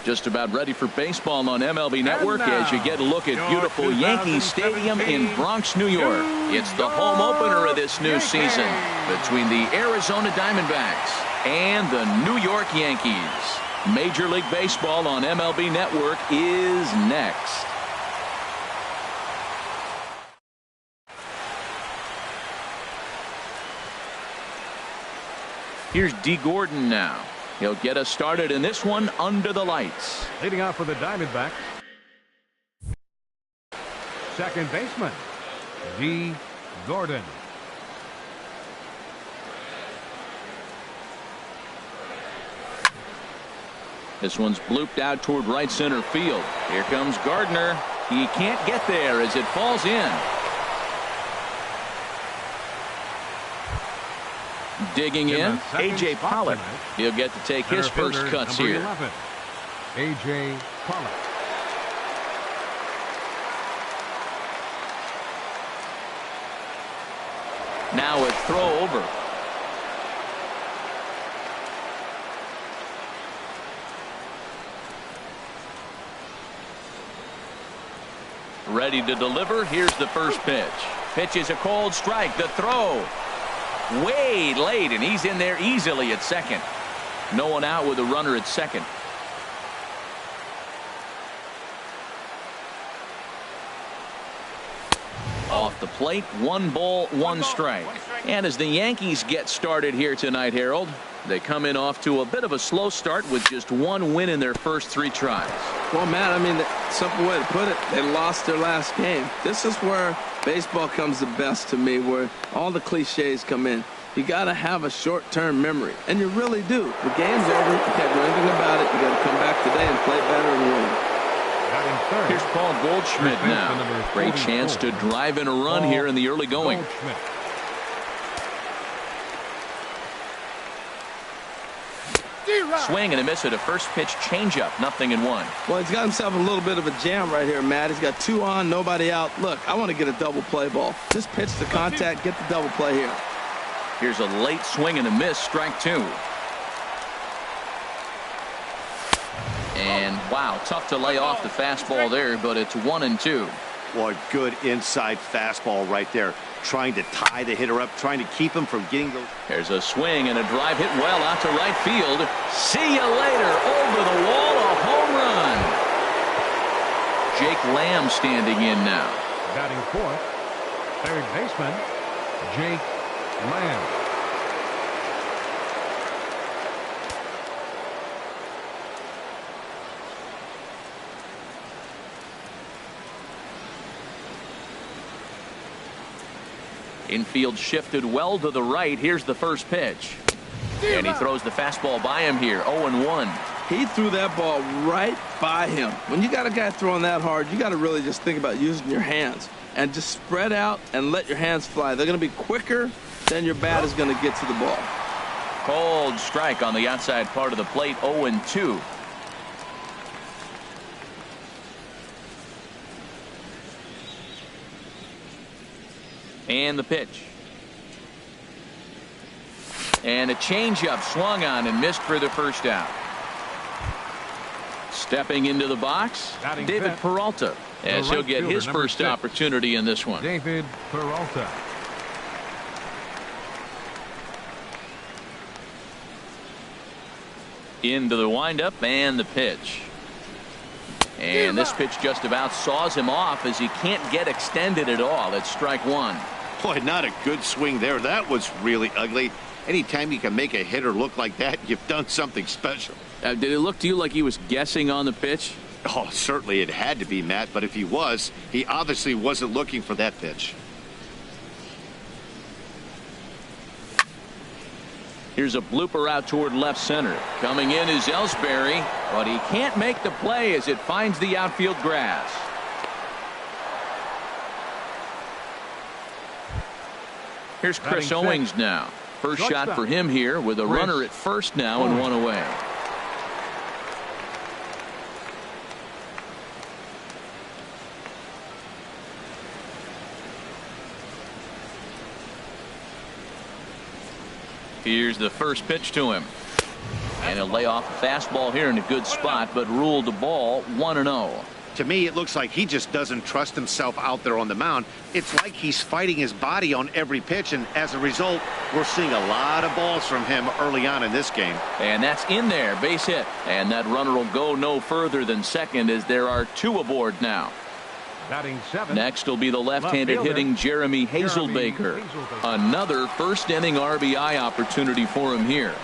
Just about ready for baseball on MLB Network as you get a look at beautiful Yankee Stadium in Bronx, New York. It's the home opener of this new season between the Arizona Diamondbacks and the New York Yankees. Major League Baseball on MLB Network is next. Here's D. Gordon now. He'll get us started in this one under the lights. Leading off for the Diamondbacks, second baseman, D. Gordon. This one's blooped out toward right center field. Here comes Gardner. He can't get there as it falls in. Digging in, A.J. Pollock. He'll get to take his first cuts here. A.J. Pollock. Now a throw over. Ready to deliver. Here's the first pitch. Pitch is a cold strike. The throw. Way late, and he's in there easily at second. No one out with a runner at second. Off the plate, 1 ball, 1 strike. And as the Yankees get started here tonight, Harold, they come in off to a bit of a slow start with just 1 win in their first 3 tries. Well, Matt, I mean, simple way to put it, they lost their last game. This is where baseball comes the best to me, where all the cliches come in. You got to have a short-term memory, and you really do. The game's over. You can't do anything about it. You got to come back today and play better and win. Here's Paul Goldschmidt now. Great chance to drive in a run here in the early going. Swing and a miss at a first pitch changeup. 0-1. Well, he's got himself a little bit of a jam right here, Matt. He's got 2 on, nobody out. Look, I want to get a double play ball. Just pitch the contact, get the double play here. Here's a late swing and a miss. Strike 2. And wow, tough to lay off the fastball there, but it's 1-2. Well, a good inside fastball right there, trying to tie the hitter up, trying to keep him from getting those. There's a swing and a drive hit well out to right field. See you later. Over the wall, a home run. Jake Lamb standing in now. Batting fourth, third baseman, Jake Lamb. Infield shifted well to the right. Here's the first pitch. And he throws the fastball by him here. 0-1. He threw that ball right by him. When you got a guy throwing that hard, you got to really just think about using your hands and just spread out and let your hands fly. They're going to be quicker than your bat is going to get to the ball. Cold strike on the outside part of the plate. 0-2. And the pitch. And a changeup swung on and missed for the first out. Stepping into the box, David Peralta, as he'll get his first opportunity in this one. David Peralta. Into the windup and the pitch. And this pitch just about saws him off as he can't get extended at all. It's strike 1. Boy, not a good swing there. That was really ugly. Anytime you can make a hitter look like that, you've done something special. Did it look to you like he was guessing on the pitch? Oh, certainly it had to be, Matt, but if he was, he obviously wasn't looking for that pitch. Here's a blooper out toward left center. Coming in is Ellsbury, but he can't make the play as it finds the outfield grass. Here's Chris Owings now. First shot for him here with a runner at first now and 1 away. Here's the first pitch to him. And he'll lay off a fastball here in a good spot, but ruled the ball 1-0. To me, it looks like he just doesn't trust himself out there on the mound. It's like he's fighting his body on every pitch, and as a result, we're seeing a lot of balls from him early on in this game. And that's in there, base hit. And that runner will go no further than second as there are 2 aboard now. Batting 7. Next will be the left-handed hitting Jeremy Hazelbaker. Another first inning RBI opportunity for him here.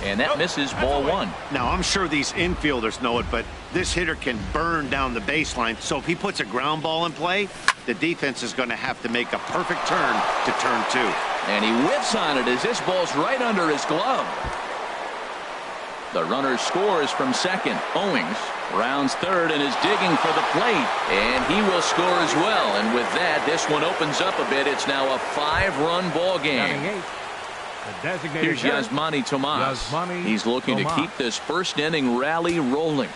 And that misses, ball 1. Now, I'm sure these infielders know it, but this hitter can burn down the baseline. So if he puts a ground ball in play, the defense is going to have to make a perfect turn to turn 2. And he whiffs on it as this ball's right under his glove. The runner scores from second. Owings rounds third and is digging for the plate. And he will score as well. And with that, this one opens up a bit. It's now a 5-run ball game. Here's Yasmani Tomas. He's looking to keep this first inning rally rolling.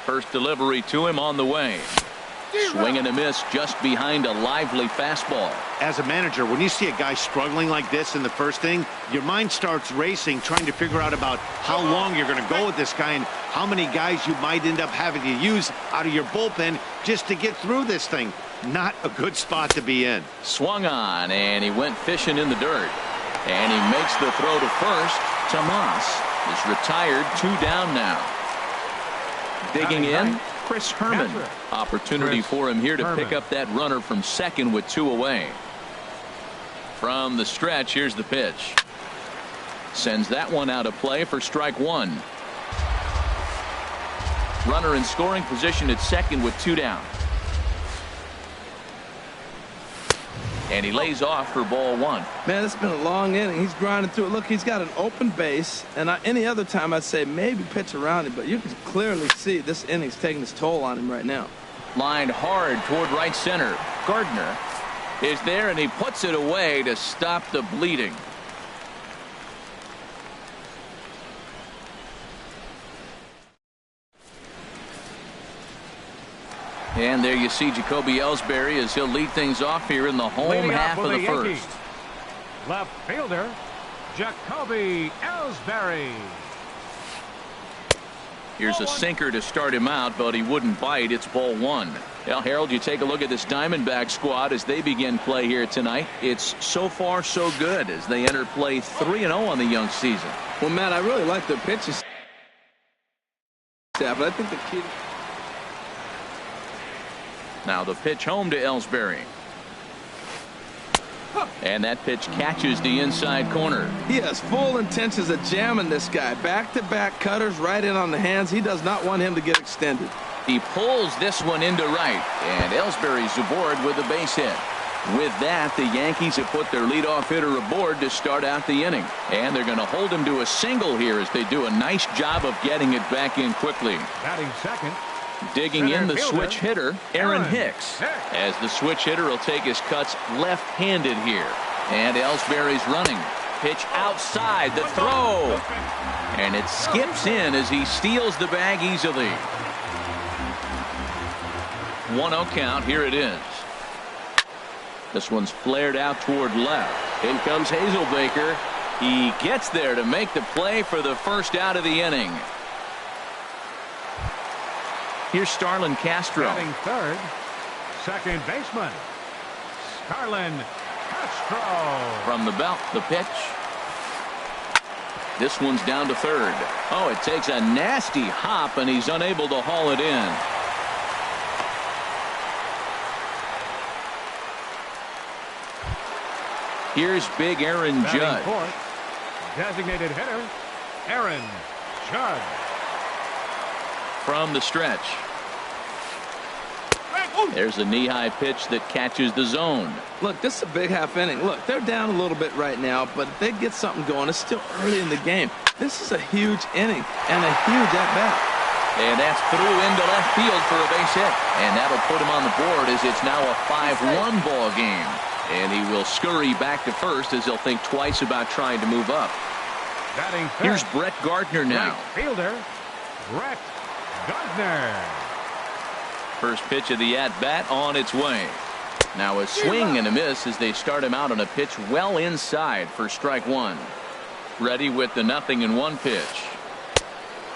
First delivery to him on the way. Swing and a miss just behind a lively fastball. As a manager, when you see a guy struggling like this in the first inning, your mind starts racing, trying to figure out about how long you're going to go with this guy and how many guys you might end up having to use out of your bullpen just to get through this thing. Not a good spot to be in. Swung on, and he went fishing in the dirt. And he makes the throw to first. Tomas is retired, 2 down now. Digging in, Chris Herman. Opportunity for him here to pick up that runner from second with 2 away. From the stretch, here's the pitch. Sends that one out of play for strike 1. Runner in scoring position at second with 2 down. And he lays off for ball 1. Man, it's been a long inning. He's grinding through it. Look, he's got an open base. And any other time I'd say maybe pitch around him. But you can clearly see this inning's taking its toll on him right now. Lined hard toward right center. Gardner is there, and he puts it away to stop the bleeding. And there you see Jacoby Ellsbury as he'll lead things off here in the home half of the first. Left fielder, Jacoby Ellsbury. Here's a sinker to start him out, but he wouldn't bite. It's ball 1. Well, Harold, you take a look at this Diamondback squad as they begin play here tonight. It's so far so good as they enter play 3-0 on the young season. Well, Matt, I really like their pitching staff, but I think the key. Now the pitch home to Ellsbury. And that pitch catches the inside corner. He has full intentions of jamming this guy. Back-to-back cutters right in on the hands. He does not want him to get extended. He pulls this one into right. And Ellsbury's aboard with a base hit. With that, the Yankees have put their leadoff hitter aboard to start out the inning. And they're going to hold him to a single here as they do a nice job of getting it back in quickly. Batting second. Digging in the switch hitter, Aaron Hicks, as the switch hitter will take his cuts left-handed here. And Ellsbury's running. Pitch outside, the throw. And it skips in as he steals the bag easily. 1-0 count, here it is. This one's flared out toward left. In comes Hazelbaker. He gets there to make the play for the first out of the inning. Here's Starlin Castro. Batting third, second baseman, Starlin Castro. From the belt, the pitch. This one's down to third. Oh, it takes a nasty hop, and he's unable to haul it in. Here's big Aaron Batting Judd. fourth, designated hitter, Aaron Judd. From the stretch. There's a knee-high pitch that catches the zone. Look, this is a big half inning. Look, they're down a little bit right now, but if they get something going, it's still early in the game. This is a huge inning and a huge at-bat. And that's through into left field for a base hit. And that'll put him on the board as it's now a 5-1 ball game. And he will scurry back to first as he'll think twice about trying to move up. Batting fifth, Here's Brett Gardner now. right fielder, Brett Gardner. First pitch of the at-bat on its way. Now a swing and a miss as they start him out on a pitch well inside for strike one. Ready with the 0-1 pitch.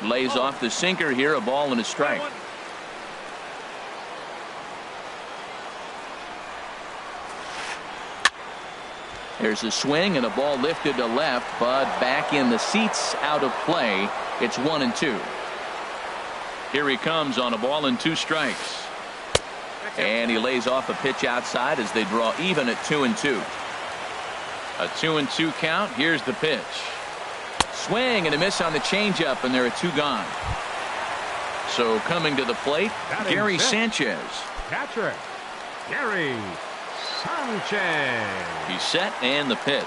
Lays off the sinker here, a ball and a strike. There's a swing and a ball lifted to left, but back in the seats, out of play. It's 1-2. Here he comes on a ball and 2 strikes. And he lays off a pitch outside as they draw even at 2-2. A 2-2 count. Here's the pitch. Swing and a miss on the changeup, and there are 2 gone. So coming to the plate, Gary Sanchez. Catcher, Gary Sanchez. He's set and the pitch.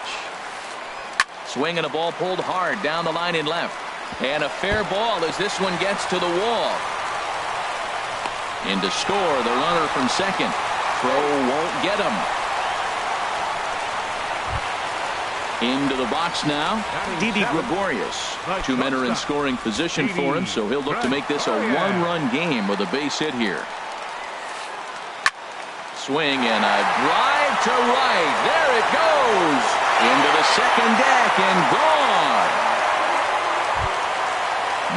Swing and a ball pulled hard down the line in left. And a fair ball as this one gets to the wall. In to score the runner from second. Throw won't get him. Into the box now, Didi Gregorius. 2 men are in scoring position for him, so he'll look to make this a 1-run game with a base hit here. Swing and a drive to right. There it goes. Into the second deck and gone.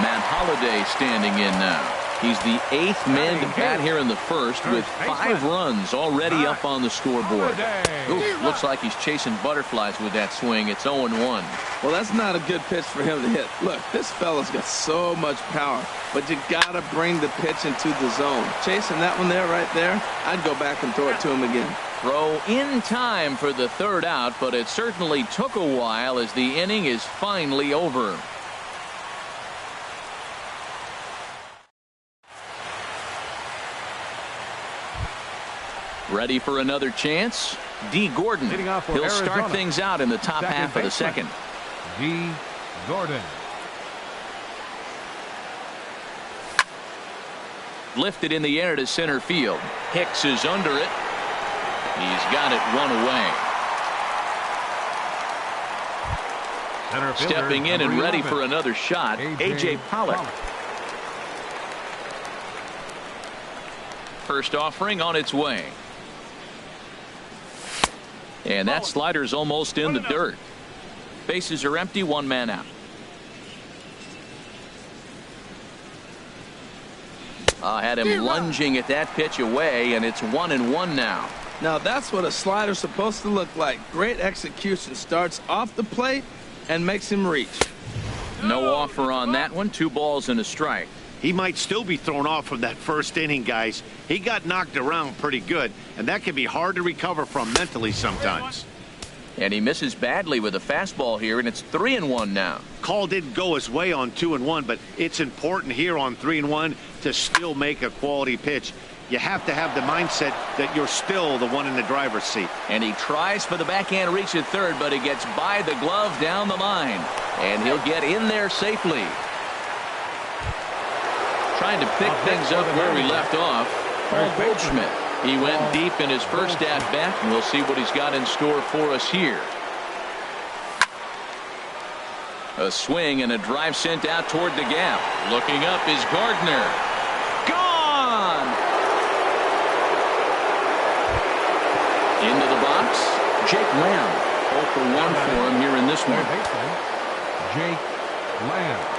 Matt Holliday standing in now. He's the 8th man to bat here in the first with 5 runs already up on the scoreboard. Ooh, looks like he's chasing butterflies with that swing. It's 0-1. Well, that's not a good pitch for him to hit. Look, this fella's got so much power, but you got to bring the pitch into the zone. Chasing that one there, right there, I'd go back and throw it to him again. Throw in time for the 3rd out, but it certainly took a while as the inning is finally over. Ready for another chance? D. Gordon. He'll start things out in the top half of the second. D. Gordon. Lifted in the air to center field. Hicks is under it. He's got it 1 away. Stepping in and ready for another shot, A.J. Pollock. First offering on its way. And that slider's almost in the dirt. Bases are empty, 1 man out. Had him lunging at that pitch away, and it's 1-1 now. Now that's what a slider's supposed to look like. Great execution. Starts off the plate and makes him reach. No offer on that one. 2 balls and a strike. He might still be thrown off from that first inning, guys. He got knocked around pretty good, and that can be hard to recover from mentally sometimes. And he misses badly with a fastball here, and it's 3-1 now. Call didn't go his way on 2-1, but it's important here on 3-1 to still make a quality pitch. You have to have the mindset that you're still the one in the driver's seat. And he tries for the backhand reach at third, but he gets by the glove down the line. And he'll get in there safely. Trying to pick things up where we left off. Paul Goldschmidt. He went deep in his first at-bat, and we'll see what he's got in store for us here. A swing and a drive sent out toward the gap. Looking up is Gardner. Gone! Into the box, Jake Lamb. 0 for 1 for him here in this one. Jake Lamb.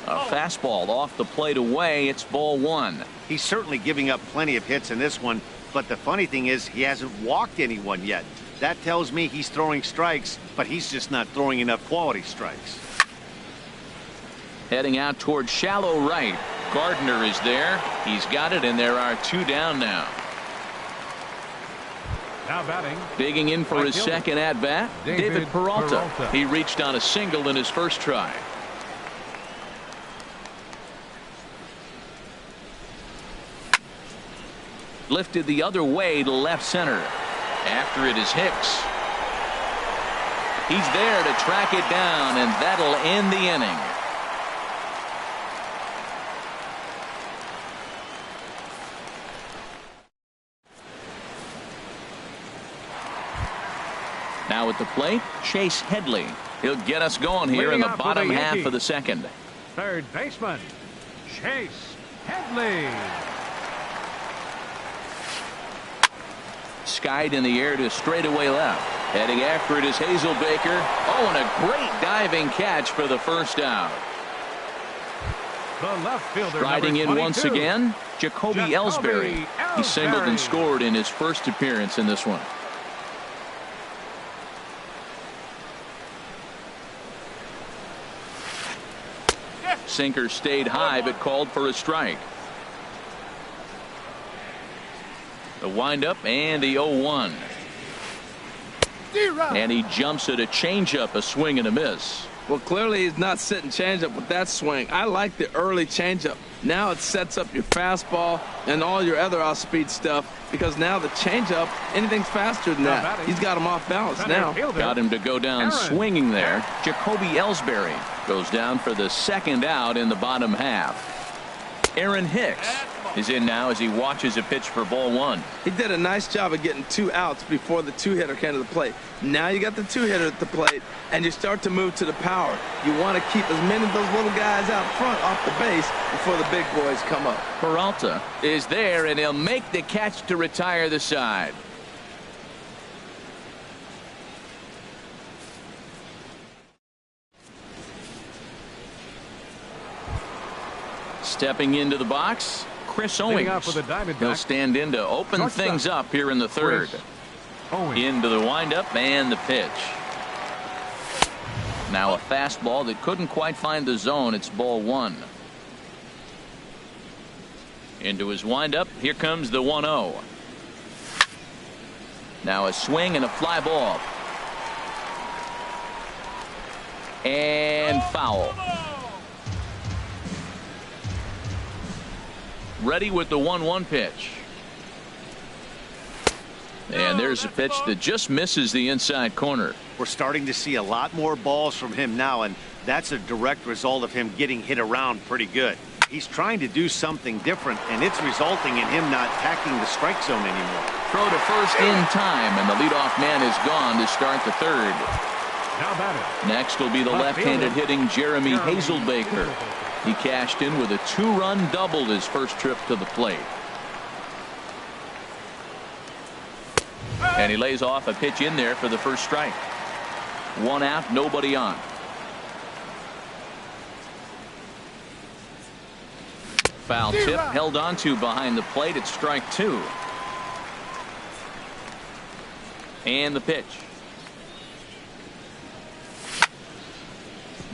A fastball off the plate away. It's ball 1. He's certainly giving up plenty of hits in this one, but the funny thing is he hasn't walked anyone yet. That tells me he's throwing strikes, but he's just not throwing enough quality strikes. Heading out toward shallow right. Gardner is there. He's got it, and there are 2 down now. Now batting. Digging in for his second at-bat, David Peralta. He reached on a single in his first try. Lifted the other way to left center. After it is Hicks. He's there to track it down, and that'll end the inning. Now at the plate, Chase Headley. He'll get us going here in the bottom half of the second. Third baseman, Chase Headley. Skied in the air to straightaway left. Heading after it is Hazelbaker. Oh, and a great diving catch for the first out. The left fielder, Riding in 22, once again, Jacoby Ellsbury. He singled and scored in his first appearance in this one. Sinker stayed high but called for a strike. The windup and the 0-1. And he jumps at a changeup, a swing and a miss. Well, clearly he's not sitting changeup with that swing. I like the early changeup. Now it sets up your fastball and all your other off-speed stuff, because now the changeup, anything's faster than that. He's got him off balance now. Got him to go down swinging there. Jacoby Ellsbury goes down for the second out in the bottom half. Aaron Hicks is in now as he watches a pitch for ball one. He did a nice job of getting 2 outs before the 2-hitter came to the plate. Now you got the 2-hitter at the plate, and you start to move to the power. You want to keep as many of those little guys out front off the base before the big boys come up. Peralta is there, and he'll make the catch to retire the side. Stepping into the box, Chris Owings. He'll stand in to open things up here in the third. Into the windup and the pitch. Now a fastball that couldn't quite find the zone. It's ball one. Into his windup. Here comes the 1-0. Now a swing and a fly ball. And foul. Ready with the 1-1 pitch. And there's a pitch that just misses the inside corner. We're starting to see a lot more balls from him now, and that's a direct result of him getting hit around pretty good. He's trying to do something different, and it's resulting in him not attacking the strike zone anymore. Throw to first in time, and the leadoff man is gone to start the third. Next will be the left-handed hitting Jeremy Hazelbaker. He cashed in with a 2-run double his first trip to the plate. And he lays off a pitch in there for the first strike. 1 out, nobody on. Foul tip held onto behind the plate at strike 2. And the pitch.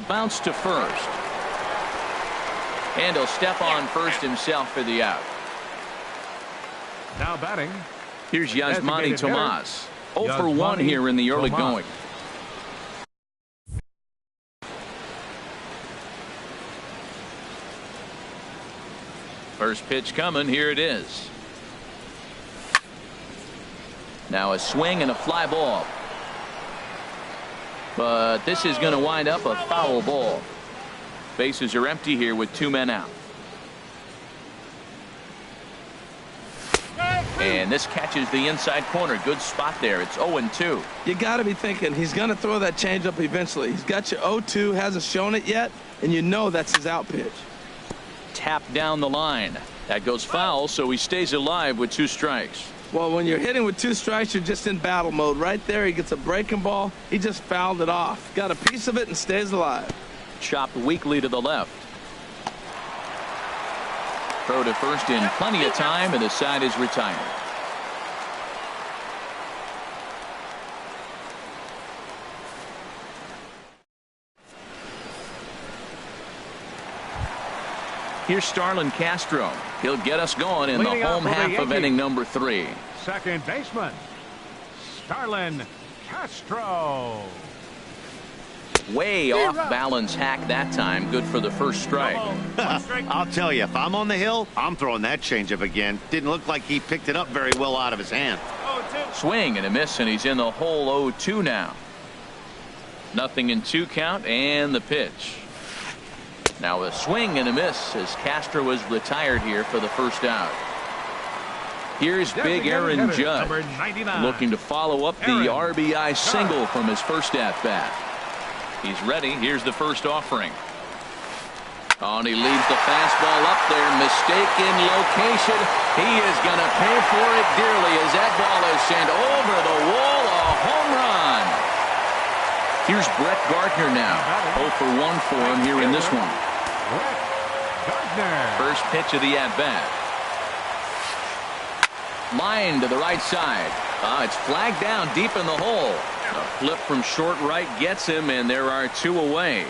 Bounce to first. And he'll step on first himself for the out. Now batting. Here's Yasmani Tomas. 0 for 1 here in the early going. First pitch coming. Here it is. Now a swing and a fly ball. But this is going to wind up a foul ball. Bases are empty here with 2 men out. And this catches the inside corner. Good spot there. It's 0-2. You got to be thinking he's going to throw that changeup eventually. He's got you 0-2, hasn't shown it yet, and you know that's his out pitch. Tap down the line. That goes foul, so he stays alive with 2 strikes. Well, when you're hitting with 2 strikes, you're just in battle mode. Right there, he gets a breaking ball. He just fouled it off. Got a piece of it and stays alive. Chopped weakly to the left. Throw to first in plenty of time, and the side is retired. Here's Starlin Castro. He'll get us going in the home half of inning number 3. Second baseman, Starlin Castro. Way off balance hack that time. Good for the first strike. I'll tell you, if I'm on the hill, I'm throwing that changeup again. Didn't look like he picked it up very well out of his hand. Swing and a miss, and he's in the hole 0-2 now. Nothing in 2 count, and the pitch. Now a swing and a miss as Castro is retired here for the first out. Here's big Aaron Judge looking to follow up the RBI single from his first at-bat. He's ready. Here's the first offering. Oh, and he leaves the fastball up there. Mistaken location. He is going to pay for it dearly as that ball is sent over the wall. A home run. Here's Brett Gardner now. 0 for 1 for him here in this one. First pitch of the at-bat. Line to the right side. It's flagged down deep in the hole. A flip from short right gets him, and there are 2 away.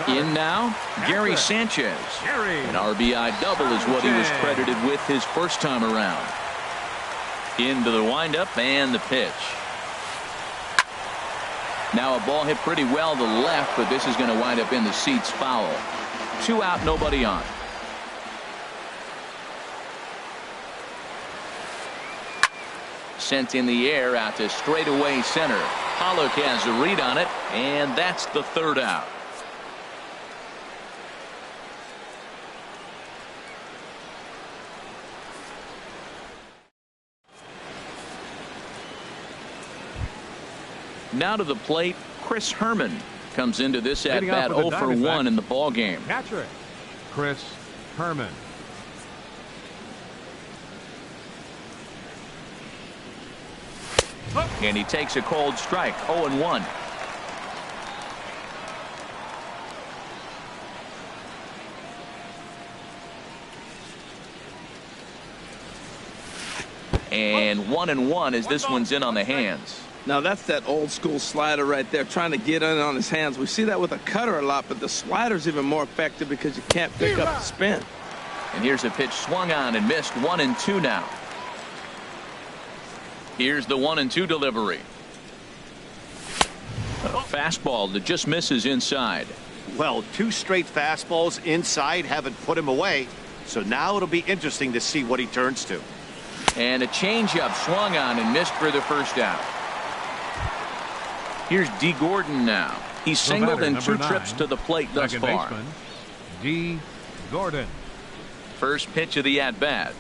In now, Gary Sanchez. An RBI double is what he was credited with his first time around. Into the windup and the pitch. Now a ball hit pretty well to the left, but this is going to wind up in the seats foul. 2 out, nobody on. Sent in the air out to straightaway center. Pollock has a read on it, and that's the 3rd out. Now to the plate, Chris Herman comes into this at bat 0 for 1 in the ball game. Catcher, Chris Herman. And he takes a cold strike. 0-1. And 1-1 as this one's in on the hands. Now that's that old school slider right there, trying to get in on his hands. We see that with a cutter a lot, but the slider's even more effective because you can't pick up the spin. And here's a pitch swung on and missed. 1-2 now. Here's the 1-2 delivery. A fastball that just misses inside. Well, 2 straight fastballs inside haven't put him away. So now it'll be interesting to see what he turns to. And a changeup swung on and missed for the first out. Here's D. Gordon now. He's singled in 2 trips to the plate thus far. Baseman, D. Gordon. First pitch of the at-bat.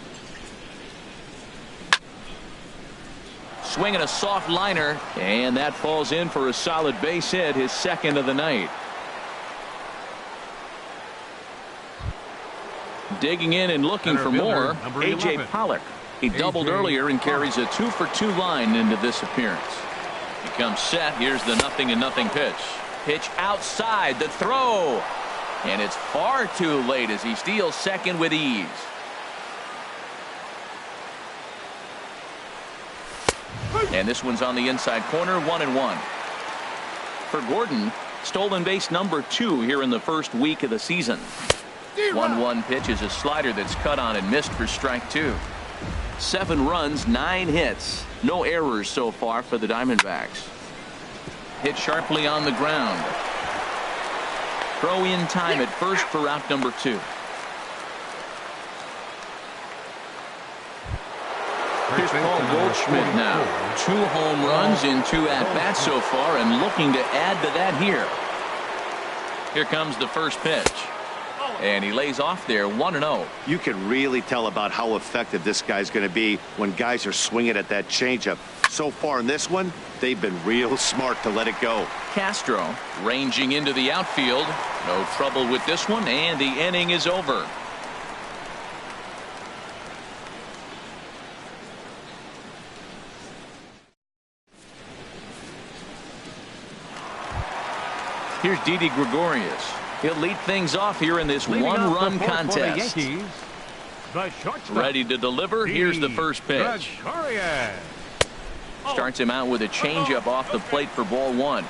Swinging a soft liner, and that falls in for a solid base hit, his 2nd of the night. Digging in and looking for more, A.J. Pollock. He doubled earlier and carries a 2 for 2 line into this appearance. He comes set. Here's the 0-0 pitch. Pitch outside, the throw. And it's far too late as he steals second with ease. And this one's on the inside corner, 1-1. For Gordon, stolen base number 2 here in the first week of the season. 1-1 pitch is a slider that's cut on and missed for strike 2. 7 runs, 9 hits. No errors so far for the Diamondbacks. Hit sharply on the ground. Throw in time at first for out number 2. Here's Paul Goldschmidt now. 2 home runs in 2 at-bats so far and looking to add to that here. Here comes the first pitch. And he lays off there, 1-0. You can really tell about how effective this guy's going to be when guys are swinging at that changeup. So far in this one, they've been real smart to let it go. Castro ranging into the outfield. No trouble with this one, and the inning is over. Here's Didi Gregorius. He'll lead things off here in this one-run contest. Yankees, the shortstop, ready to deliver. Here's the first pitch. Gregorius. Starts him out with a changeup off the plate for ball 1.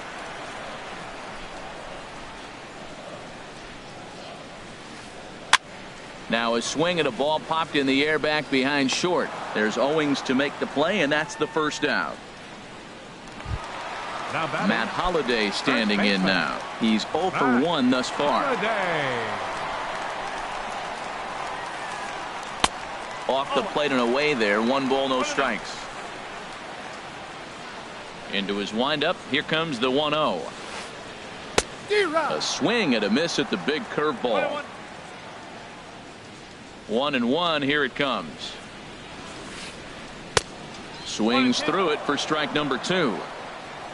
Now a swing and a ball popped in the air back behind short. There's Owings to make the play, and that's the first out. Matt Holliday standing in now. He's 0 for 1 thus far. Off the plate and away there. 1 ball, no strikes. Into his windup. Here comes the 1-0. A swing and a miss at the big curveball. 1-1. Here it comes. Swings through it for strike number 2.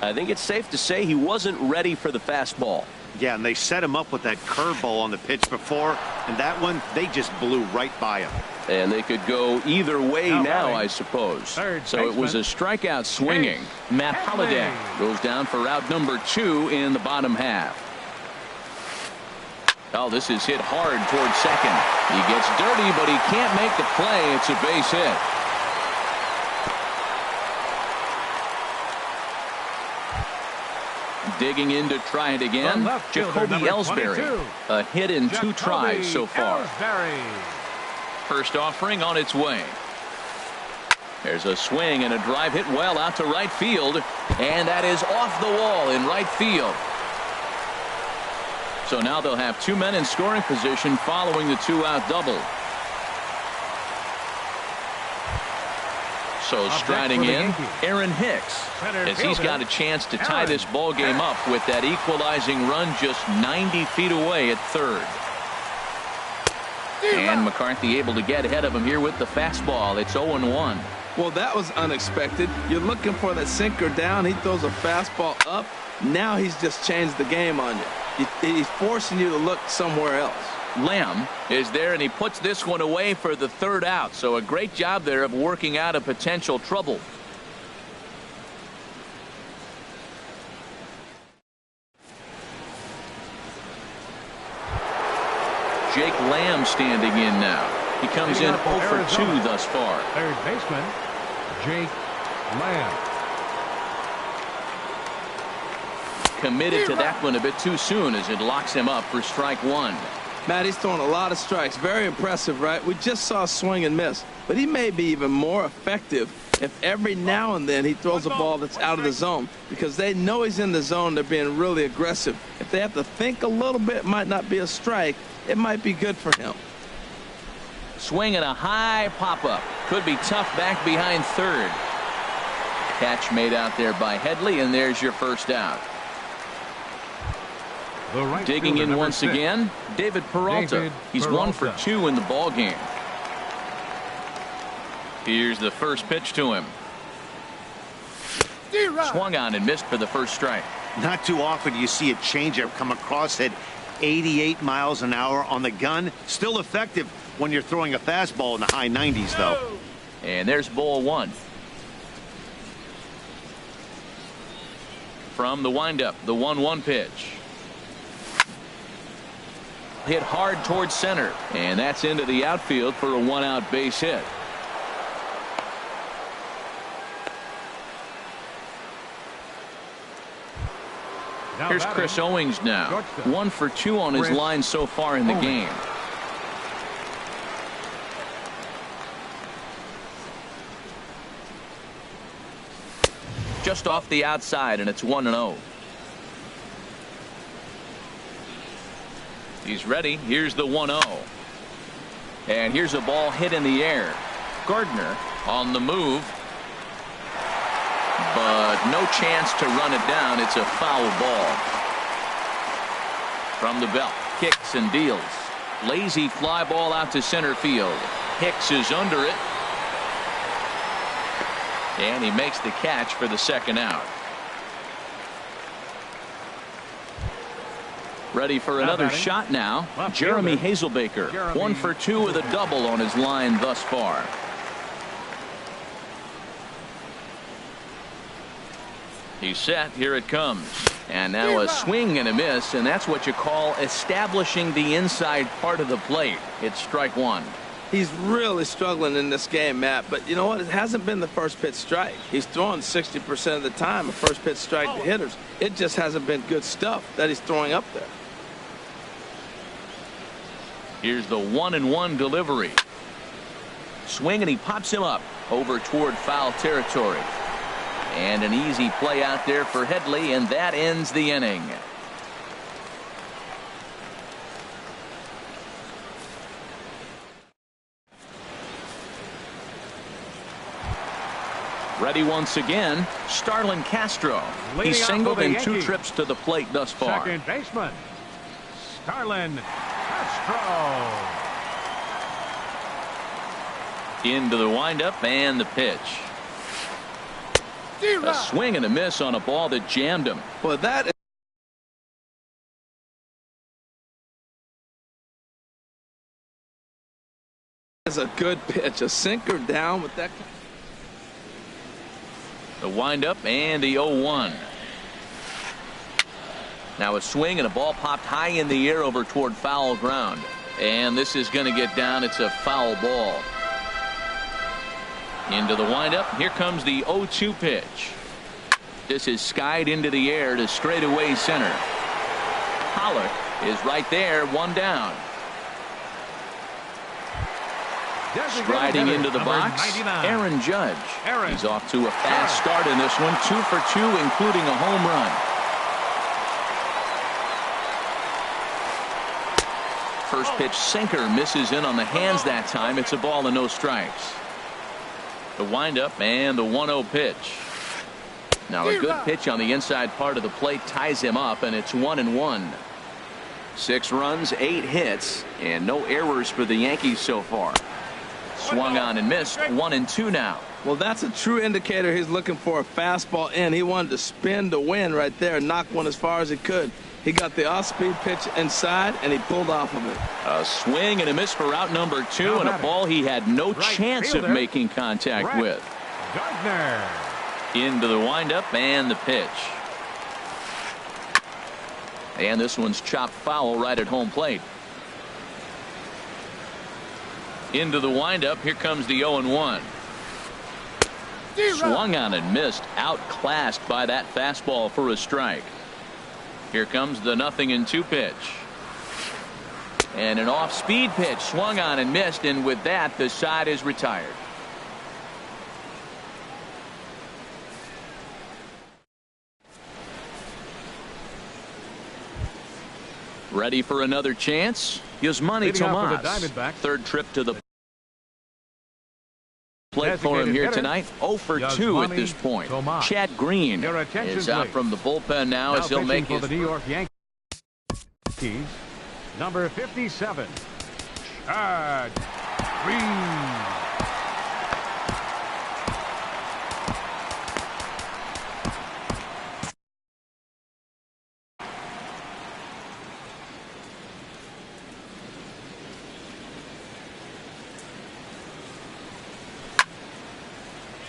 I think it's safe to say he wasn't ready for the fastball. Yeah, and they set him up with that curveball on the pitch before, and that one, they just blew right by him. And they could go either way now, I suppose. So it was a strikeout swinging. Matt Holliday goes down for out number 2 in the bottom half. Oh, this is hit hard towards second. He gets dirty, but he can't make the play. It's a base hit. Digging in to try it again, Jacoby Ellsbury. A hit in 2 tries so far. First offering on its way. There's a swing and a drive hit well out to right field, and that is off the wall in right field. So now they'll have 2 men in scoring position following the 2-out double. So striding in, Aaron Hicks, as he's got a chance to tie this ball game up with that equalizing run just 90 feet away at third. And McCarthy able to get ahead of him here with the fastball. It's 0-1. Well, that was unexpected. You're looking for that sinker down. He throws a fastball up. Now he's just changed the game on you. He's forcing you to look somewhere else. Lamb is there, and he puts this one away for the 3rd out. So a great job there of working out a potential trouble. Jake Lamb standing in now. He comes in 0 for 2 thus far. Third baseman, Jake Lamb. Committed to that one a bit too soon as it locks him up for strike 1. Matt, he's throwing a lot of strikes. Very impressive, right? We just saw a swing and miss. But he may be even more effective if every now and then he throws a ball that's out of the zone, because they know he's in the zone. They're being really aggressive. If they have to think a little bit, it might not be a strike. It might be good for him. Swinging a high pop-up. Could be tough back behind third. Catch made out there by Headley, and there's your first out. Digging in once again, David Peralta. He's 1 for 2 in the ball game. Here's the first pitch to him. Swung on and missed for the first strike. Not too often you see a changeup come across at 88 miles an hour on the gun. Still effective when you're throwing a fastball in the high 90s, though. And there's ball 1. From the windup, the 1-1 pitch. Hit hard towards center, and that's into the outfield for a 1-out base hit. Here's Chris Owings now. 1 for 2 on his line so far in the game. Just off the outside, and it's 1-0. He's ready. Here's the 1-0. And here's a ball hit in the air. Gardner on the move. But no chance to run it down. It's a foul ball. From the belt. Kicks and deals. Lazy fly ball out to center field. Hicks is under it. And he makes the catch for the 2nd out. Ready for another shot now. Jeremy Hazelbaker. 1 for 2 with a double on his line thus far. He's set. Here it comes. And now a swing and a miss, and that's what you call establishing the inside part of the plate. It's strike 1. He's really struggling in this game, Matt. But you know what? It hasn't been the first pitch strike. He's throwing 60% of the time a first pitch strike to hitters. It just hasn't been good stuff that he's throwing up there. Here's the 1-1 delivery. Swing, and he pops him up over toward foul territory. And an easy play out there for Headley, and that ends the inning. Ready once again, Starlin Castro. He's singled in 2 trips to the plate thus far. Second baseman, Starlin Castro. Into the windup and the pitch. A swing and a miss on a ball that jammed him. Well, that is a good pitch. A sinker down with that. The windup and the 0-1. Now a swing and a ball popped high in the air over toward foul ground. And this is going to get down. It's a foul ball. Into the windup. Here comes the 0-2 pitch. This is skied into the air to straightaway center. Pollock is right there, one down. Striding into the box, Aaron Judge. He's off to a fast start in this one, 2 for 2, including a home run. First pitch sinker misses in on the hands that time. It's a ball and no strikes. The windup and the 1-0 pitch. Now a good pitch on the inside part of the plate ties him up, and it's 1-1. 6 runs, 8 hits, and no errors for the Yankees so far. Swung on and missed. 1-2 now. Well, that's a true indicator he's looking for a fastball in. He wanted to spin to win right there, knock one as far as he could. He got the off-speed pitch inside, and he pulled off of it. A swing and a miss for out number 2, and a ball he had no chance of making contact with. Gardner. Into the windup and the pitch. And this one's chopped foul right at home plate. Into the windup. Here comes the 0-1. Swung on and missed. Outclassed by that fastball for a strike. Here comes the 0-2 pitch. And an off-speed pitch. Swung on and missed. And with that, the side is retired. Ready for another chance? Yasmani Tomas. Third trip to the plate for him here tonight. 0 for 2 at this point. Chad Green is out from the bullpen now as he'll make his. The New York Yankees, number 57, Chad Green.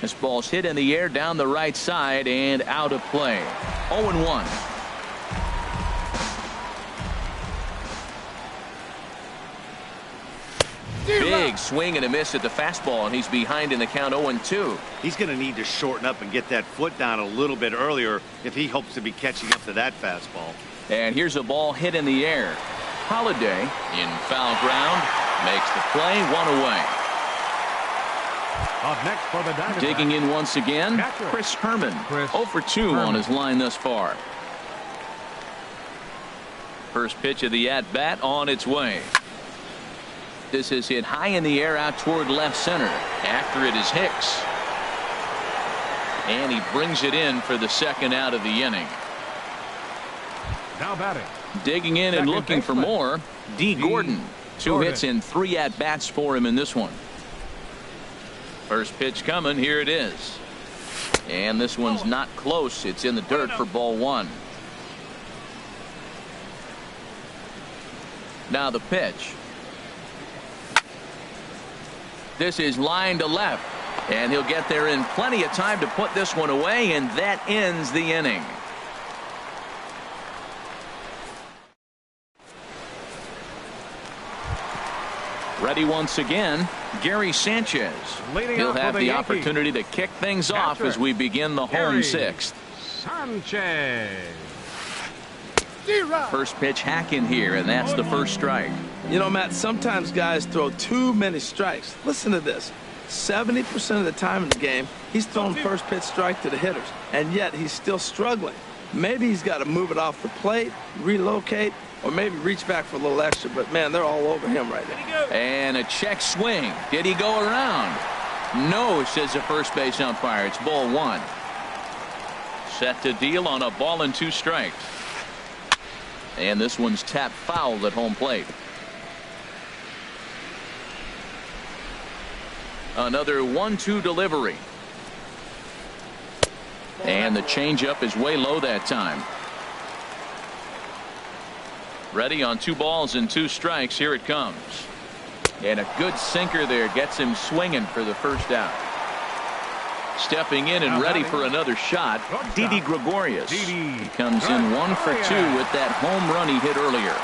This ball's hit in the air down the right side and out of play. 0-1. Big swing and a miss at the fastball, and he's behind in the count. 0-2. He's going to need to shorten up and get that foot down a little bit earlier if he hopes to be catching up to that fastball. And here's a ball hit in the air. Holiday in foul ground makes the play, 1 away. Up next for the Diamondbacks. Digging in once again, Chris Herman. 0 for 2 on his line thus far. First pitch of the at-bat on its way. This is hit high in the air out toward left center. After it is Hicks. And he brings it in for the second out of the inning. Now batting. Digging in and looking for more, D. Gordon. 2 hits and 3 at-bats for him in this one. First pitch coming. Here it is. And this one's not close. It's in the dirt for ball 1. Now the pitch. This is line to left. And he'll get there in plenty of time to put this one away, and that ends the inning. Ready once again, Gary Sanchez. He'll have the opportunity to kick things off as we begin the home 6th. Sanchez. First pitch hack in here, and that's the first strike. You know, Matt, sometimes guys throw too many strikes. Listen to this. 70% of the time in the game, he's throwing first pitch strike to the hitters, and yet he's still struggling. Maybe he's got to move it off the plate, relocate, or maybe reach back for a little extra, but man, they're all over him right now. And a check swing. Did he go around? No, says the first base umpire. It's ball 1. Set to deal on a ball and 2 strikes. And this one's tapped foul at home plate. Another 1-2 delivery. And the changeup is way low that time. Ready on 2 balls and 2 strikes. Here it comes. And a good sinker there gets him swinging for the first out. Stepping in and ready for another shot, Didi Gregorius. He comes in 1 for 2 with that home run he hit earlier.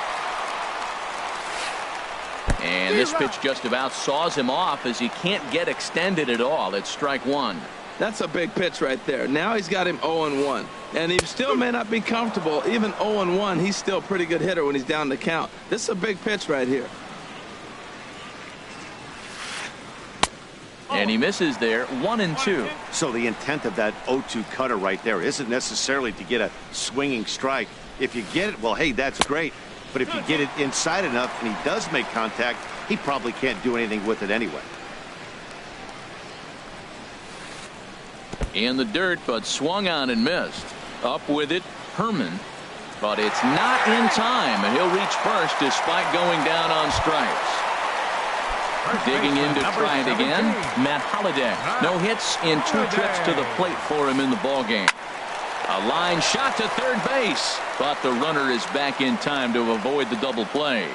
And this pitch just about saws him off as he can't get extended at all. It's strike 1. That's a big pitch right there. Now he's got him 0-1. And he still may not be comfortable. Even 0-1, he's still a pretty good hitter when he's down the count. This is a big pitch right here. And he misses there, 1-2. So the intent of that 0-2 cutter right there isn't necessarily to get a swinging strike. If you get it, well, hey, that's great. But if you get it inside enough and he does make contact, he probably can't do anything with it anyway. In the dirt, but swung on and missed. Up with it, Herman. But it's not in time, and he'll reach first despite going down on strikes. Digging in to try it again, Matt Holliday. No hits in 2 trips to the plate for him in the ballgame. A line shot to third base, but the runner is back in time to avoid the double play.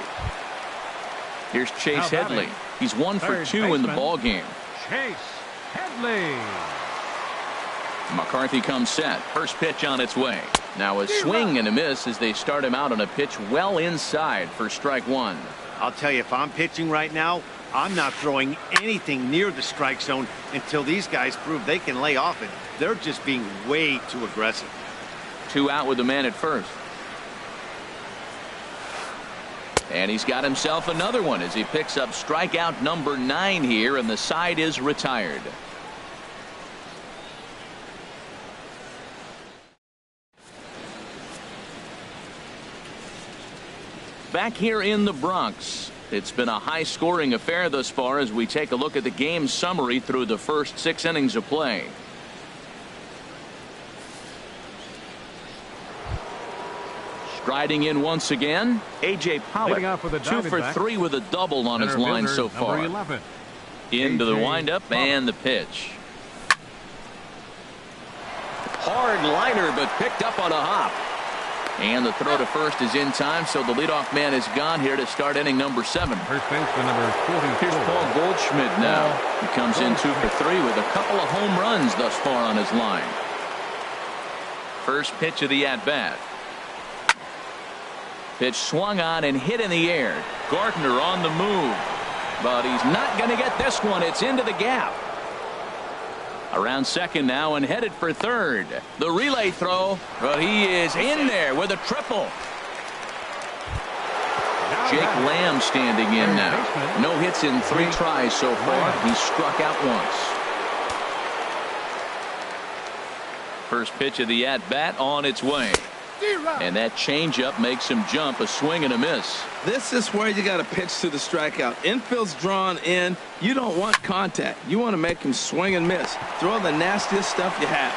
Here's Chase Headley. He's 1 for 2 in the ballgame. Chase Headley. McCarthy comes set. First pitch on its way. Now a swing and a miss as they start him out on a pitch well inside for strike 1. I'll tell you, if I'm pitching right now, I'm not throwing anything near the strike zone until these guys prove they can lay off it. They're just being way too aggressive. 2 out with the man at first. And he's got himself another one as he picks up strikeout number 9 here, and the side is retired. Back here in the Bronx, it's been a high-scoring affair thus far as we take a look at the game summary through the first 6 innings of play. Striding in once again, A.J. Pollock, 2 for 3 with a double on his line so far. Into the windup and the pitch. Hard liner, but picked up on a hop. And the throw to first is in time, so the leadoff man is gone here to start inning number 7. First baseman number 44. Here's Paul Goldschmidt now. He comes in 2 for 3 with a couple of home runs thus far on his line. First pitch of the at-bat. Pitch swung on and hit in the air. Gardner on the move. But he's not going to get this one. It's into the gap. Around second now and headed for third. The relay throw, but he is in there with a triple. Jake Lamb standing in now. No hits in 3 tries so far. He struck out once. First pitch of the at-bat on its way. And that changeup makes him jump. A swing and a miss. This is where you got to pitch to the strikeout. Infield's drawn in. You don't want contact. You want to make him swing and miss. Throw the nastiest stuff you have.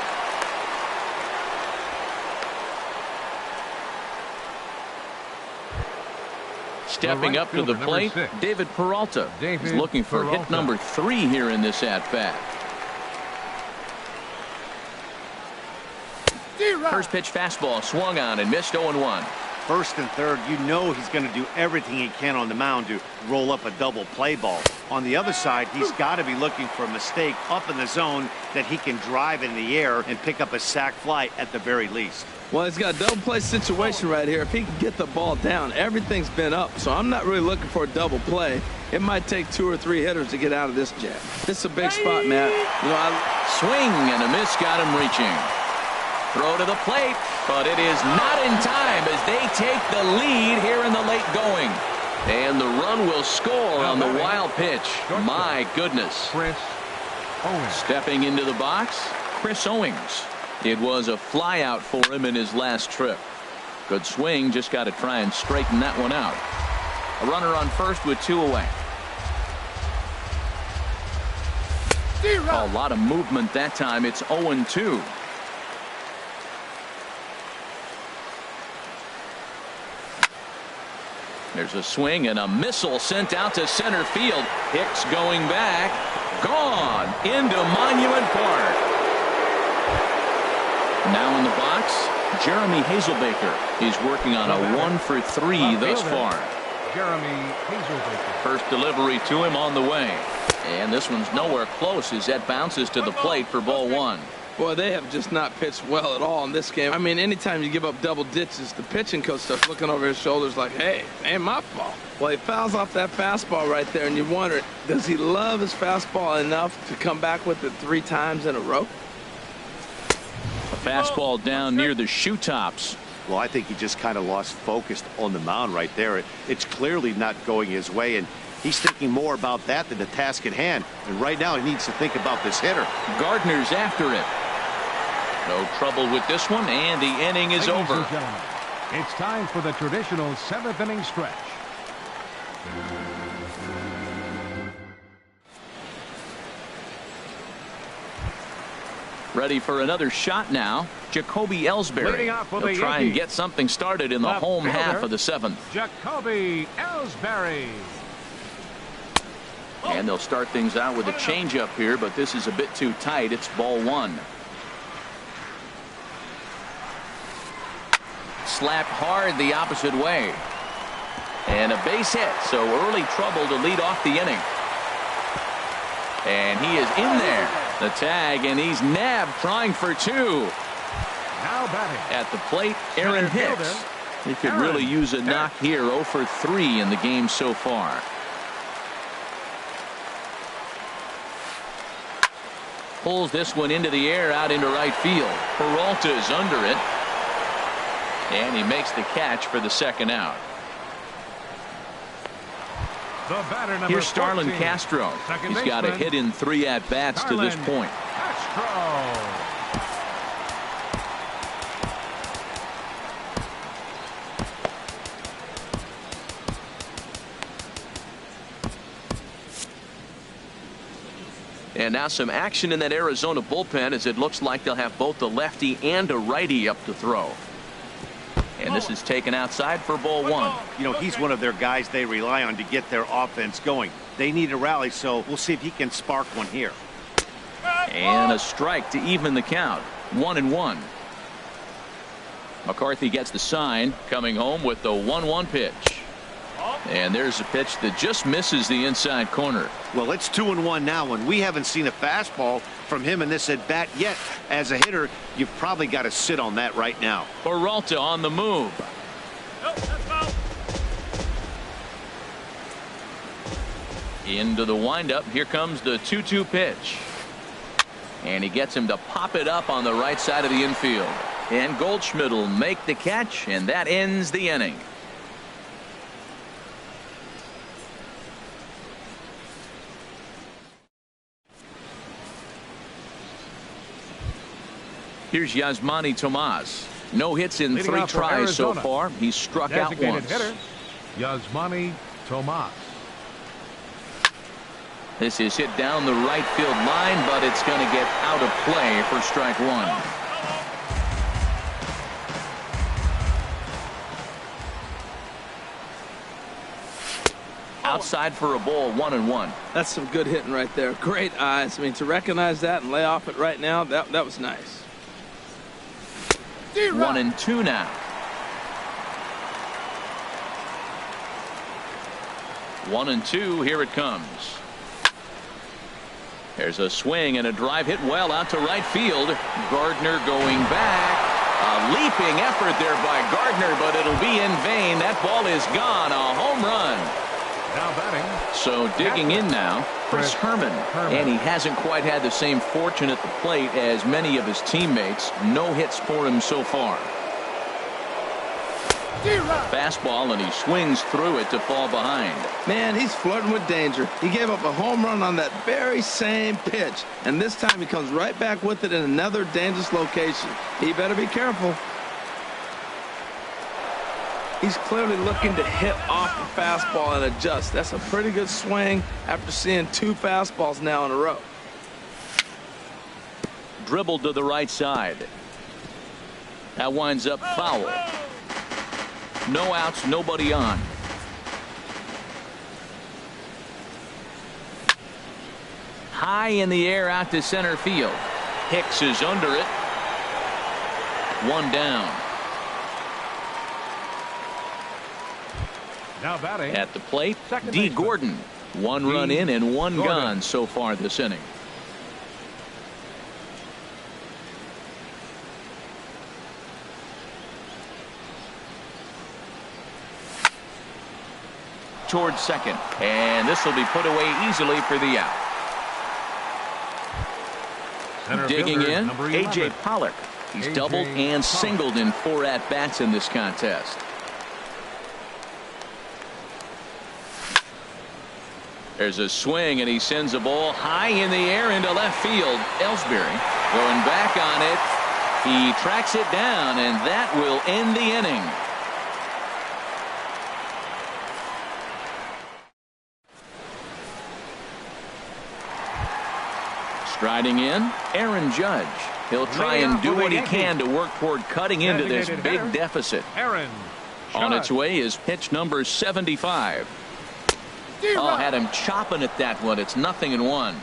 Stepping up to the plate, David Peralta. He's looking for hit number 3 here in this at-bat. First pitch fastball swung on and missed 0-1. First and third, you know he's going to do everything he can on the mound to roll up a double play ball. On the other side, he's got to be looking for a mistake up in the zone that he can drive in the air and pick up a sac fly at the very least. Well, he's got a double play situation right here. If he can get the ball down, everything's been up. So I'm not really looking for a double play. It might take 2 or 3 hitters to get out of this jam. This is a big spot, Matt. You know, swing and a miss got him reaching. Throw to the plate, but it is not in time as they take the lead here in the late going. And the run will score on the wild pitch. My goodness. Chris Owings. Stepping into the box, Chris Owings. It was a fly out for him in his last trip. Good swing, just got to try and straighten that one out. A runner on first with 2 away. A lot of movement that time. It's 0-2. There's a swing and a missile sent out to center field. Hicks going back. Gone into Monument Park. Now in the box, Jeremy Hazelbaker. He's working on a 1-for-3 thus far. Jeremy Hazelbaker. First delivery to him on the way. And this one's nowhere close as that bounces to the plate for ball one. Boy, they have just not pitched well at all in this game. I mean, anytime you give up double ditches, the pitching coach starts looking over his shoulders like, hey, it ain't my fault. Well, he fouls off that fastball right there, and you wonder, does he love his fastball enough to come back with it 3 times in a row? A fastball down near the shoe tops. Well, I think he just kind of lost focus on the mound right there. It's clearly not going his way, and he's thinking more about that than the task at hand. And right now he needs to think about this hitter. Gardner's after it. No trouble with this one, and the inning is over. Ladies and gentlemen, it's time for the traditional 7th inning stretch. Ready for another shot now. Jacoby Ellsbury. He'll try and get something started in the home half of the 7th. Jacoby Ellsbury. And they'll start things out with a changeup here, but this is a bit too tight. It's ball one. Slapped hard the opposite way. And a base hit, so early trouble to lead off the inning. And he is in there. The tag, and he's nabbed, trying for 2. Now batting. At the plate, Aaron Hicks. He could really use a knock here. 0 for 3 in the game so far. Pulls this one into the air out into right field. Peralta's under it. And he makes the catch for the second out. The batter, number Here's Starlin 14. Castro. Second He's got a baseman. hit in 3 at-bats to this point. Castro. And now some action in that Arizona bullpen, as it looks like they'll have both a lefty and a righty up to throw. And this is taken outside for ball one. You know, he's one of their guys they rely on to get their offense going. They need a rally, so we'll see if he can spark one here. And a strike to even the count. 1-1. McCarthy gets the sign, coming home with the 1-1 pitch. And there's a pitch that just misses the inside corner. Well, it's 2-1 now, and we haven't seen a fastball from him in this at bat yet. As a hitter, you've probably got to sit on that right now. Peralta on the move. Into the windup. Here comes the 2-2 pitch. And he gets him to pop it up on the right side of the infield. And Goldschmidt will make the catch, and that ends the inning. Here's Yasmani Tomas. No hits in Leading 3 off for tries so Arizona. far. He's struck out Designated once. hitter, Yasmani Tomas. This is hit down the right field line, but it's going to get out of play for strike 1. Outside for a ball, 1-1. That's some good hitting right there. Great eyes. I mean, to recognize that and lay off it right now, that was nice. 1-2 now. 1-2. Here it comes. There's a swing and a drive hit well out to right field. Gardner going back. A leaping effort there by Gardner, but it'll be in vain. That ball is gone. A home run. Now batting. So digging in now, Chris Herman. And he hasn't quite had the same fortune at the plate as many of his teammates. No hits for him so far. Fastball, and he swings through it to fall behind. Man, he's flirting with danger. He gave up a home run on that very same pitch, and this time he comes right back with it in another dangerous location. He better be careful. He's clearly looking to hit off the fastball and adjust. That's a pretty good swing after seeing 2 fastballs now in a row. Dribbled to the right side. That winds up foul. No outs, nobody on. High in the air out to center field. Hicks is under it. one down. Now batting. At the plate, Second D. baseman. Gordon. One run in and one Gordon. gone so far this inning. Towards second, and this will be put away easily for the out. Center Digging fielder, in, number A.J. 11. Pollock. He's A.J. doubled and Pollock. singled in 4 at-bats in this contest. There's a swing, and he sends a ball high in the air into left field. Ellsbury going back on it. He tracks it down, and that will end the inning. Striding in, Aaron Judge. He'll try and do what he can to work toward cutting into this big deficit. Aaron On Judge. its way is pitch number 75. Oh, had him chopping at that one. It's 0-1.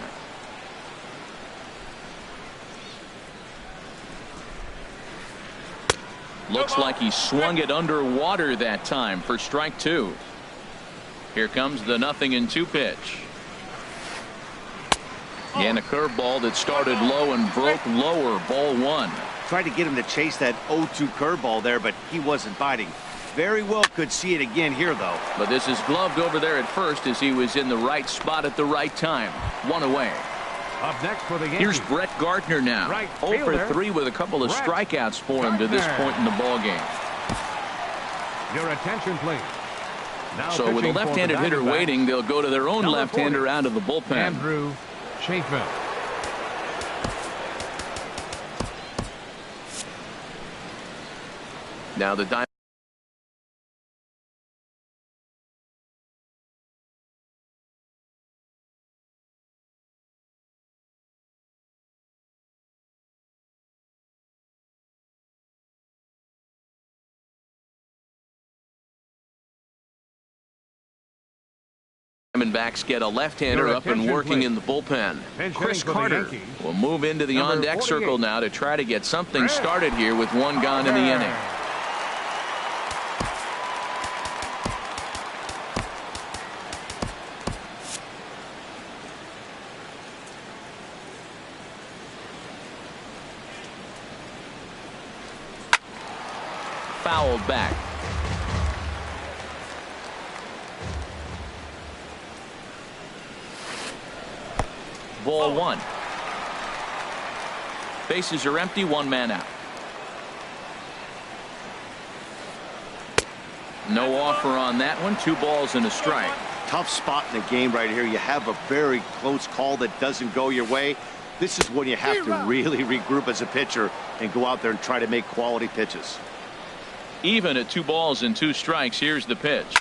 Looks like he swung it underwater that time for strike 2. Here comes the 0-2 pitch. And a curveball that started low and broke lower. Ball 1. Tried to get him to chase that 0-2 curveball there, but he wasn't biting. Very well could see it again here, though. But this is gloved over there at first as he was in the right spot at the right time. 1 away. Up next for the Yankees. Here's Brett Gardner now. Right 0 for fielder, 3 with a couple of Brett strikeouts for him to this Gardner. point in the ball game. Your attention, please. Now So with a pitching for the left-handed hitter Diamondbacks, waiting, they'll go to their own number left-hander 40, out of the bullpen. Andrew Chafin. Now the Diamondbacks. Diamondbacks get a left-hander Your up and attention, working please. in the bullpen. Pinch Chris hitting for the Carter Yankees. will move into the Number on-deck 48. circle now to try to get something Brett started here with one gone in the Gardner. inning. Fouled back. Ball 1. Bases are empty, 1 man out. No offer on that one. 2 balls and a strike. Tough spot in the game right here. You have a very close call that doesn't go your way. This is when you have to really regroup as a pitcher and go out there and try to make quality pitches. Even at 2 balls and 2 strikes, here's the pitch.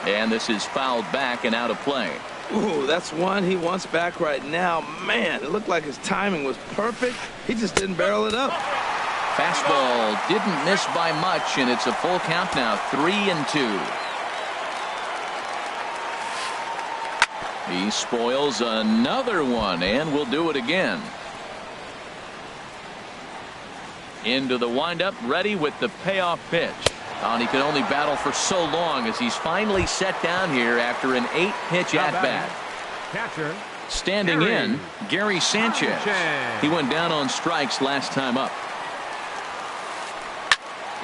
And this is fouled back and out of play. Ooh, that's one he wants back right now. Man, it looked like his timing was perfect. He just didn't barrel it up. Fastball didn't miss by much, and it's a full count now, 3-2. He spoils another one, and will do it again. Into the windup, ready with the payoff pitch. And he can only battle for so long as he's finally set down here after an 8-pitch at-bat. Catcher. Standing in, Gary Sanchez. He went down on strikes last time up.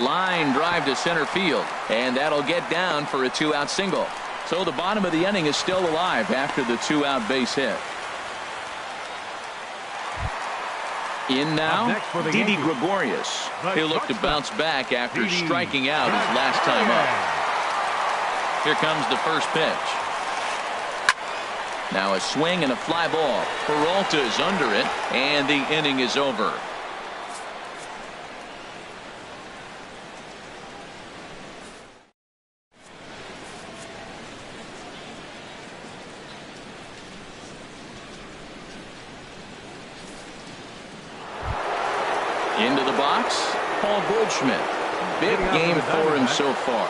Line drive to center field, and that'll get down for a 2-out single. So the bottom of the inning is still alive after the 2-out base hit. In now, next for the Didi Yankees. Gregorius. The He'll look to shortstop, bounce back after Didi striking out his last time up. Here comes the first pitch. Now a swing and a fly ball. Peralta's under it, and the inning is over. Into the box, Paul Goldschmidt. Big game for him so far.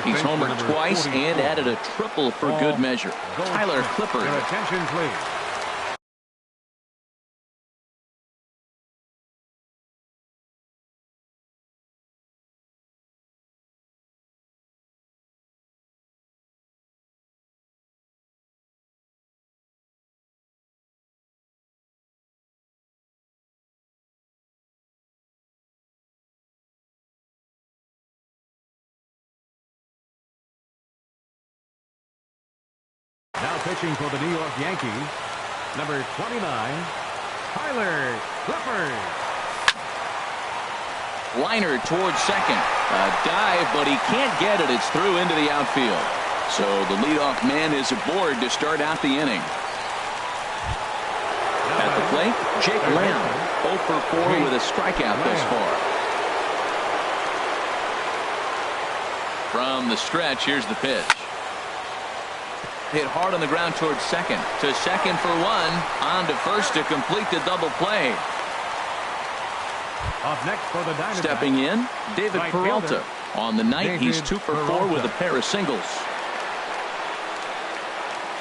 He's homered twice and added a triple for good measure. Tyler Clippard. Your attention, please. Now pitching for the New York Yankees, number 29, Tyler Clippard. Liner towards second. A dive, but he can't get it. It's through into the outfield. So the leadoff man is aboard to start out the inning. At the plate, Jake Lamb, 0 for 4 with a strikeout thus far. From the stretch, here's the pitch. Hit hard on the ground towards second. To second for one. On to first to complete the double play. Up next for the Diamondbacks. Stepping in, David Right Peralta. fielder, On the night, he's David 2 for 4 Peralta. with a pair of singles.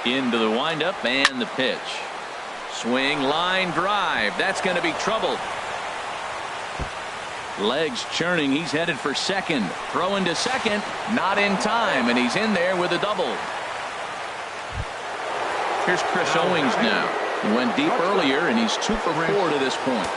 Into the windup and the pitch. Swing, line, drive. That's going to be trouble. Legs churning. He's headed for second. Throwing to second. Not in time, and he's in there with a double. Here's Chris Owings now. He went deep earlier, and he's 2 for 4 to this point.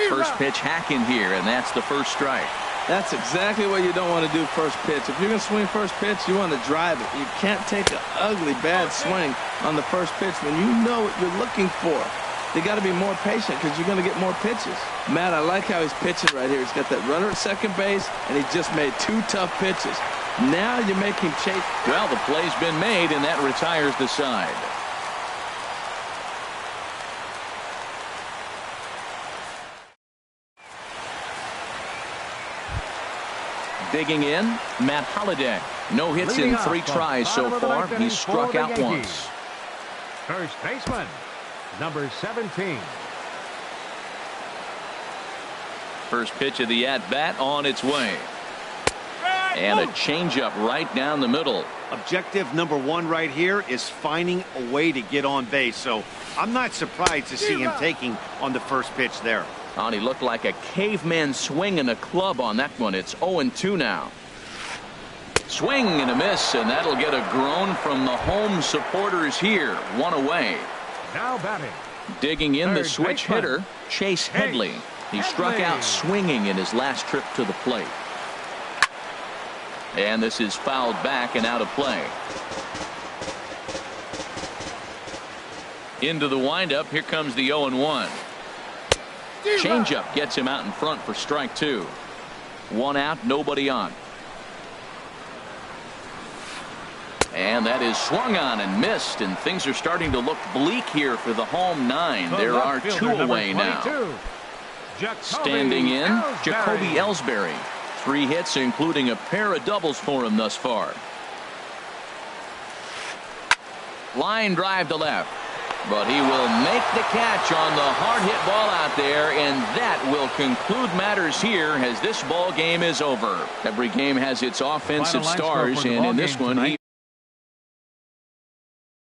First pitch hacking here, and that's the first strike. That's exactly what you don't want to do first pitch. If you're going to swing first pitch, you want to drive it. You can't take an ugly, bad swing on the first pitch when you know what you're looking for. You got to be more patient because you're going to get more pitches. Matt, I like how he's pitching right here. He's got that runner at second base, and he just made 2 tough pitches. Now you make him chase. Well, the play's been made, and that retires the side. Digging in, Matt Holliday. No hits in 3 tries so far. He's struck out once. First baseman, number 17. First pitch of the at-bat on its way. And a changeup right down the middle. Objective number 1 right here is finding a way to get on base. So I'm not surprised to see him taking on the first pitch there. Oh, he looked like a caveman swinging a club on that one. It's 0-2 now. Swing and a miss, and that'll get a groan from the home supporters here. 1 away. Now batting. Digging in the Third switch baseman, hitter, Chase Headley. He struck Headley. out swinging in his last trip to the plate. And this is fouled back and out of play. Into the windup. Here comes the 0-1. Changeup gets him out in front for strike 2. 1 out, nobody on. And that is swung on and missed, and things are starting to look bleak here for the home 9. There are 2 away now. Standing in, Jacoby Ellsbury. 3 hits, including a pair of doubles for him thus far. Line drive to left. But he will make the catch on the hard hit ball out there, and that will conclude matters here as this ball game is over. Every game has its offensive stars, and in this one he